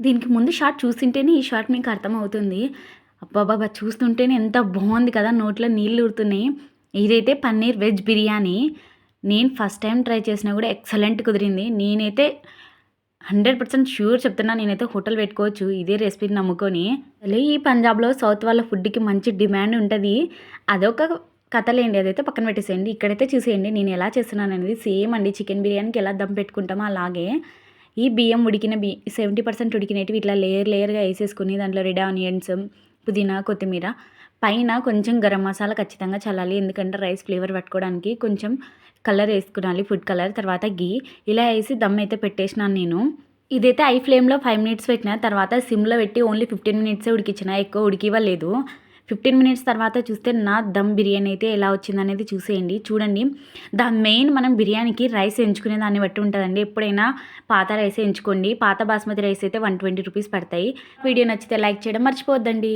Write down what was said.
దీనికి ముందు షాట్ చూస్తుంటేనే ఈ షాట్ మీకు అర్థమవుతుంది. అబ్బబ్బబ్బా! చూస్తుంటేనే ఎంత బావుంది కదా! నోట్లో నీళ్ళు ఊరుతున్నాయి. ఇదైతే పన్నీర్ వెజ్ బిర్యానీ. నేను ఫస్ట్ టైమ్ ట్రై చేసినా కూడా ఎక్సలెంట్ కుదిరింది. నేనైతే 100% ష్యూర్ చెప్తున్నా నేనైతే హోటల్ పెట్టుకోవచ్చు ఇదే రెసిపీని నమ్ముకొని. అసలు ఈ పంజాబ్‌లో సౌత్ వాళ్ళ ఫుడ్‌కి మంచి డిమాండ్ ఉంటది. అదొక కథలేండి. అదైతే పక్కన పెట్టేసేయండి. ఇక్కడైతే చూసేయండి నేను ఎలా చేస్తున్నాననేది సేమ్ అండి చికెన్ బిర్యానీకి ఎలా దమ్ పెట్టుకుంటామో అలాగే. ఈ బియ్యం ఉడికిన 70% ఉడికినటివి ఇట్లా లేయర్ లేయర్‌గా ఏసేసుకొని దాంట్లో రెడ్ ఆనియన్స్, పుదీనా, కొత్తిమీర పైన కొంచెం గరం మసాలా ఖచ్చితంగా చల్లాలి. ఎందుకంటే రైస్ ఫ్లేవర్ పట్టుకోవడానికి కొంచెం కలర్ ఏసుకునాలి. Food colour. తర్వాత ఘీ ఇలా ఏసి దమ్ అయితే పెట్టేసినాను నేను. ఇదైతే హై ఫ్లేమ్‌లో 5 మినిట్స్ పెట్టిన. తర్వాత సిమ్‌లో పెట్టి ఓన్లీ 15 మినిట్సే ఉడికించిన. ఎక్కువ ఉడికివ్వలేదు. 15 మినిట్స్ తర్వాత చూస్తే నా దమ్ బిర్యానీ అయితే ఎలా వచ్చిందనేది చూసేయండి. చూడండి. మెయిన్ మనం బిర్యానీకి రైస్ ఎంచుకునే దాన్ని బట్టి ఉంటదండి. ఎప్పుడైనా పాత రైసే ఎంచుకోండి. పాత బాస్మతి రైస్ అయితే 120 రూపీస్ పడతాయి. వీడియో నచ్చితే లైక్ చేయడం మర్చిపోవద్దండి.